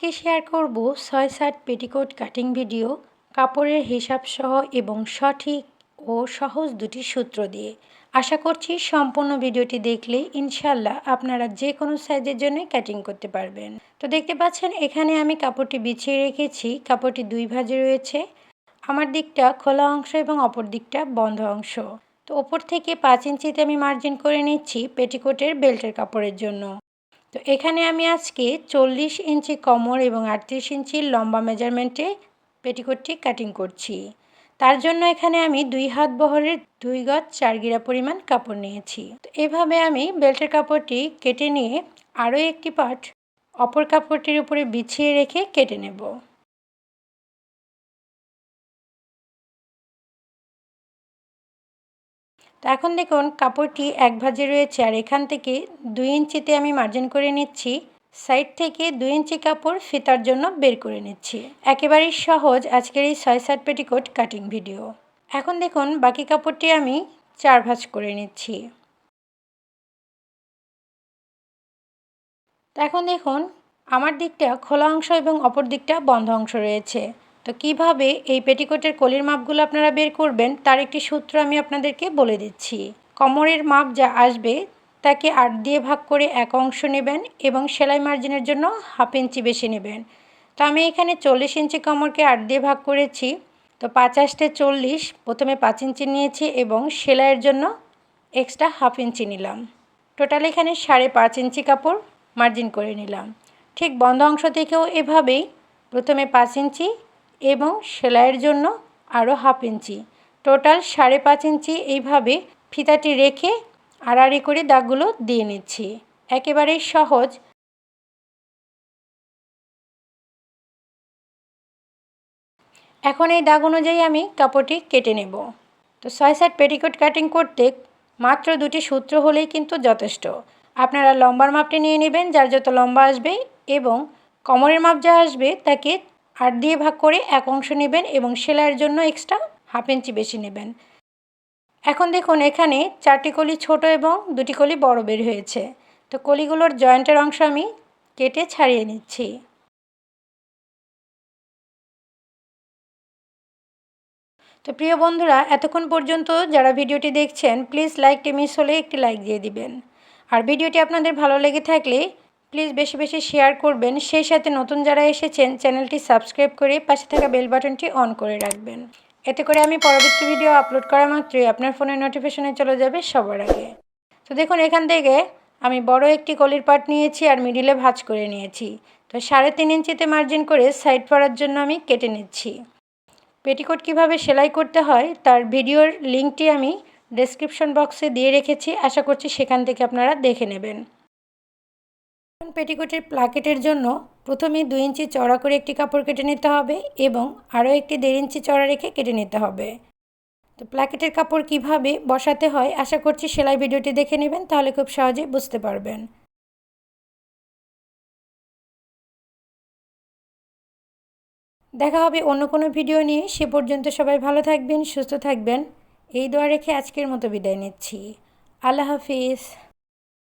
আজকে শেয়ার করব ৬-৭ petticoat cutting video কাপড়ের হিসাব সহ এবং সঠিক ও সহজ দুটি সূত্র দিয়ে। আশা করছি সম্পূর্ণ ভিডিওটি দেখলে ইনশাল্লাহ আপনারা যে কোনো সাইজের জন্য কাটিং করতে পারবেন। তো দেখতে পাচ্ছেন এখানে আমি কাপড়টি বিছিয়ে রেখেছি। কাপড়টি দুই ভাঁজে রয়েছে, আমার দিকটা খোলা অংশ এবং অপর দিকটা বন্ধ অংশ। তো ওপর থেকে 5 ইঞ্চিতে আমি মার্জিন করে নিচ্ছি পেটিকোটের বেল্টের কাপড়ের জন্য। তো এখানে আমি আজকে 40 ইঞ্চি কোমর এবং 38 ইঞ্চি লম্বা মেজারমেন্টে পেটিকোটটি কাটিং করছি। তার জন্য এখানে আমি 2 হাত বহরের 2 গজ 4 গিরা পরিমাণ কাপড় নিয়েছি। তো এভাবে আমি বেল্টের কাপড়টি কেটে নিয়ে আরও একটি পার্ট অপর কাপড়টির উপরে বিছিয়ে রেখে কেটে নেব। তো এখন দেখুন কাপড়টি এক ভাঁজে রয়েছে আর এখান থেকে 2 ইঞ্চিতে আমি মার্জিন করে নিচ্ছি। সাইড থেকে 2 ইঞ্চি কাপড় ফিতার জন্য বের করে নিচ্ছি। একেবারেই সহজ আজকের এই 6-7 পেটিকোট কাটিং ভিডিও। এখন দেখুন বাকি কাপড়টি আমি 4 ভাঁজ করে নিচ্ছি। তো এখন দেখুন আমার দিকটা খোলা অংশ এবং অপর দিকটা বন্ধ অংশ রয়েছে। তো কিভাবে এই পেটিকোটের কলির মাপগুলো আপনারা বের করবেন তার একটি সূত্র আমি আপনাদেরকে বলে দিচ্ছি। কোমরের মাপ যা আসবে তাকে 8 দিয়ে ভাগ করে এক অংশ নেবেন এবং সেলাই মার্জিনের জন্য হাফ ইঞ্চি বেশি নেবেন। তো আমি এখানে 40 ইঞ্চি কোমরকে 8 দিয়ে ভাগ করেছি। তো 50 40 প্রথমে 5 ইঞ্চি নিয়েছি এবং সেলাইয়ের জন্য এক্সট্রা হাফ ইঞ্চি নিলাম। টোটাল এখানে 5.5 ইঞ্চি কাপড় মার্জিন করে নিলাম। ঠিক বন্ধ অংশ থেকেও এভাবেই প্রথমে 5 ইঞ্চি এবং সেলাইয়ের জন্য আরও হাফ ইঞ্চি, টোটাল 5.5 ইঞ্চি এইভাবে ফিতাটি রেখে আড়াআড়ি করে দাগগুলো দিয়ে নিচ্ছি। একেবারেই সহজ। এখন এই দাগ অনুযায়ী আমি কাপড়টি কেটে নেব। তো 6-7 পেটিকোট কাটিং করতে মাত্র 2টি সূত্র হলেই কিন্তু যথেষ্ট। আপনারা লম্বার মাপটি নিয়ে নেবেন যার যত লম্বা আসবে এবং কোমরের মাপ যা আসবে তাকে 8 দিয়ে ভাগ করে এক অংশ নেবেন এবং সেলাইয়ের জন্য এক্সট্রা হাফ ইঞ্চি বেশি নেবেন। এখন দেখুন এখানে 4টি কলি ছোট এবং 2টি কলি বড় বের হয়েছে। তো কলিগুলোর জয়েন্টের অংশ আমি কেটে ছাড়িয়ে নিচ্ছি। তো প্রিয় বন্ধুরা এতক্ষণ পর্যন্ত যারা ভিডিওটি দেখছেন প্লিজ লাইকটি মিস হলে একটি লাইক দিয়ে দিবেন। আর ভিডিওটি আপনাদের ভালো লেগে থাকলে প্লিজ বেশি বেশি শেয়ার করবেন। সেই সাথে নতুন যারা এসেছেন চ্যানেলটি সাবস্ক্রাইব করে পাশে থাকা বেল বাটনটি অন করে রাখবেন। এতে করে আমি পরবর্তী ভিডিও আপলোড করা মাত্রই আপনার ফোনের নোটিফিকেশনে চলে যাবে সবার আগে। তো দেখুন এখান থেকে আমি বড় একটি কলির পাট নিয়েছি আর মিডিলে ভাঁজ করে নিয়েছি। তো 3.5 ইঞ্চিতে মার্জিন করে সাইড করার জন্য আমি কেটে নিচ্ছি। পেটিকোট কিভাবে সেলাই করতে হয় তার ভিডিওর লিঙ্কটি আমি ডেসক্রিপশন বক্সে দিয়ে রেখেছি, আশা করছি সেখান থেকে আপনারা দেখে নেবেন। পেটিকোটের প্লাকেটের জন্য প্রথমে 2 ইঞ্চি চওড়া করে একটি কাপড় কেটে নিতে হবে এবং আরও একটি 1.5 ইঞ্চি চওড়া রেখে কেটে নিতে হবে। তো প্লাকেটের কাপড় কিভাবে বসাতে হয় আশা করছি সেলাই ভিডিওটি দেখে নেবেন, তাহলে খুব সহজেই বুঝতে পারবেন। দেখা হবে অন্য কোনো ভিডিও নিয়ে। সে পর্যন্ত সবাই ভালো থাকবেন, সুস্থ থাকবেন এই দোয়া রেখে আজকের মতো বিদায় নিচ্ছি। আল্লাহ হাফিজ।